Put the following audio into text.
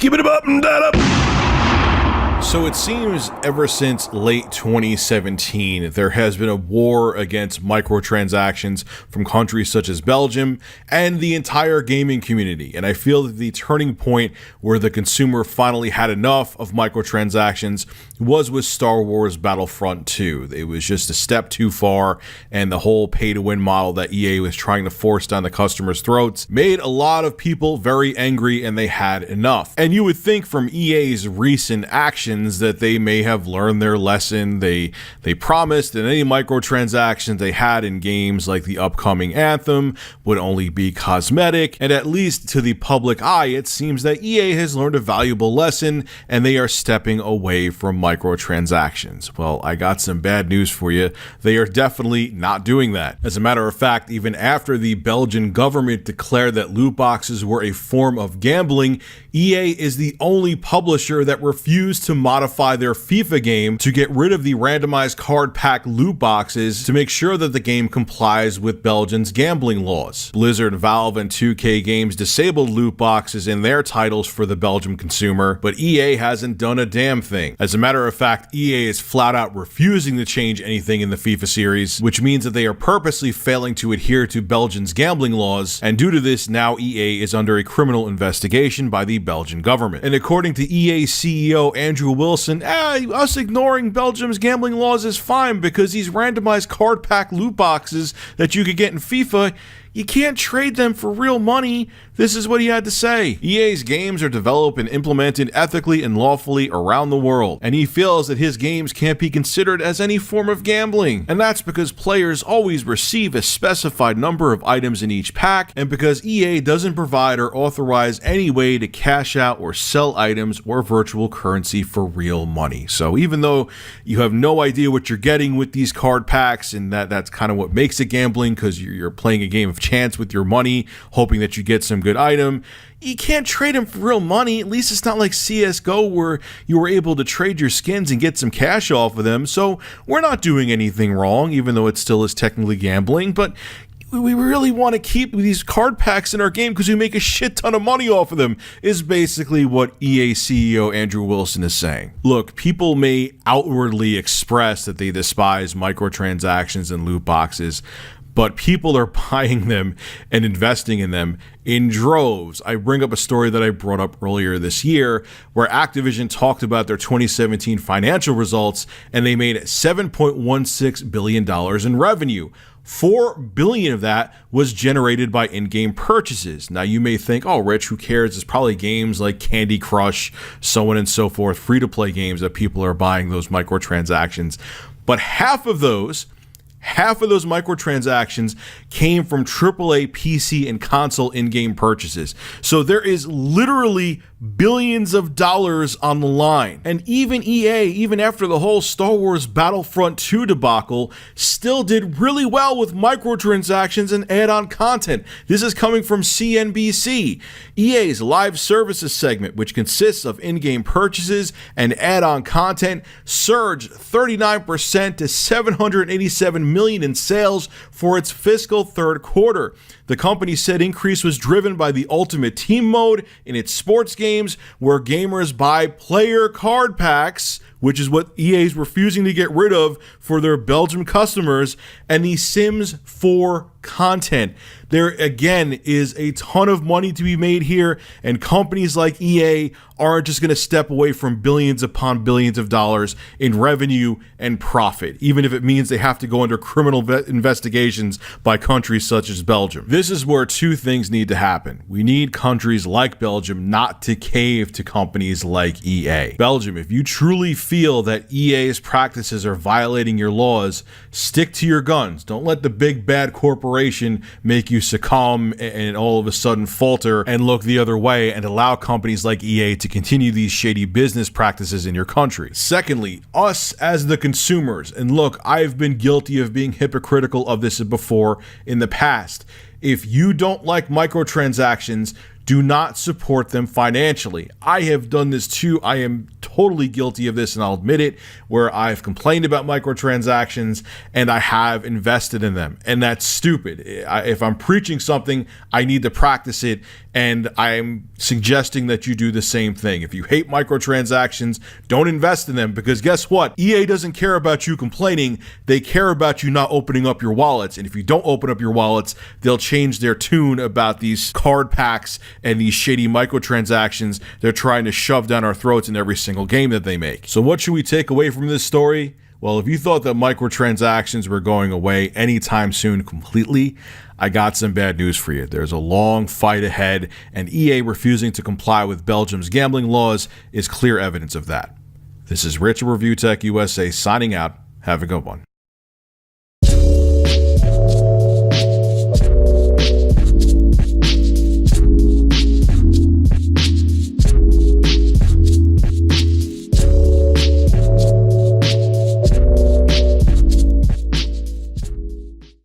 Skip it up and that up. So it seems ever since late 2017, there has been a war against microtransactions from countries such as Belgium and the entire gaming community. And I feel that the turning point where the consumer finally had enough of microtransactions was with Star Wars Battlefront 2. It was just a step too far, and the whole pay-to-win model that EA was trying to force down the customers' throats made a lot of people very angry, and they had enough. And you would think from EA's recent actions that they may have learned their lesson. They promised that any microtransactions they had in games like the upcoming Anthem would only be cosmetic, and at least to the public eye, it seems that EA has learned a valuable lesson and they are stepping away from microtransactions. Well, I got some bad news for you. They are definitely not doing that. As a matter of fact, even after the Belgian government declared that loot boxes were a form of gambling, EA is the only publisher that refused to modify their FIFA game to get rid of the randomized card pack loot boxes to make sure that the game complies with Belgium's gambling laws. Blizzard, Valve, and 2K Games disabled loot boxes in their titles for the Belgian consumer, but EA hasn't done a damn thing. As a matter of fact, EA is flat out refusing to change anything in the FIFA series, which means that they are purposely failing to adhere to Belgium's gambling laws, and due to this, now EA is under a criminal investigation by the Belgian government. And according to EA CEO Andrew Wilson, us ignoring Belgium's gambling laws is fine because these randomized card pack loot boxes that you could get in FIFA, you can't trade them for real money. This is what he had to say. EA's games are developed and implemented ethically and lawfully around the world, and he feels that his games can't be considered as any form of gambling. And that's because players always receive a specified number of items in each pack, and because EA doesn't provide or authorize any way to cash out or sell items or virtual currency for real money. So even though you have no idea what you're getting with these card packs, and that's kind of what makes it gambling, because you're playing a game of chance with your money, hoping that you get some good item, you can't trade them for real money. At least it's not like CSGO where you were able to trade your skins and get some cash off of them. So we're not doing anything wrong, even though it still is technically gambling, but we really want to keep these card packs in our game because we make a shit ton of money off of them, is basically what EA CEO Andrew Wilson is saying. Look, people may outwardly express that they despise microtransactions and loot boxes, but people are buying them and investing in them in droves. I bring up a story that I brought up earlier this year where Activision talked about their 2017 financial results, and they made $7.16 billion in revenue. $4 billion of that was generated by in-game purchases. Now you may think, oh, Rich, who cares? It's probably games like Candy Crush, so on and so forth, free-to-play games that people are buying those microtransactions. But half of those microtransactions came from AAA PC and console in-game purchases. So there is literally billions of dollars on the line. And even EA, even after the whole Star Wars Battlefront 2 debacle, still did really well with microtransactions and add-on content. This is coming from CNBC. EA's live services segment, which consists of in-game purchases and add-on content, surged 39% to $787 million in sales for its fiscal third quarter. The company said increase was driven by the Ultimate Team mode in its sports games, where gamers buy player card packs, which is what EA is refusing to get rid of for their Belgium customers, and the Sims 4 content. There, again, is a ton of money to be made here, and companies like EA aren't just going to step away from billions upon billions of dollars in revenue and profit, even if it means they have to go under criminal investigations by countries such as Belgium. This is where two things need to happen. We need countries like Belgium not to cave to companies like EA. Belgium, if you truly feel that EA's practices are violating your laws, stick to your guns. Don't let the big bad corporation make you succumb and all of a sudden falter and look the other way and allow companies like EA to continue these shady business practices in your country. Secondly, us as the consumers, and look, I've been guilty of being hypocritical of this before in the past. If you don't like microtransactions, do not support them financially. I have done this too. I am totally guilty of this, and I'll admit it, where I've complained about microtransactions and I have invested in them. And that's stupid. If I'm preaching something, I need to practice it, and I'm suggesting that you do the same thing. If you hate microtransactions, don't invest in them, because guess what? EA doesn't care about you complaining. They care about you not opening up your wallets. And if you don't open up your wallets, they'll change their tune about these card packs and these shady microtransactions they're trying to shove down our throats in every single game that they make. So what should we take away from this story? Well, if you thought that microtransactions were going away anytime soon completely, I got some bad news for you. There's a long fight ahead, and EA refusing to comply with Belgium's gambling laws is clear evidence of that. This is Rich of Review Tech USA signing out. Have a good one.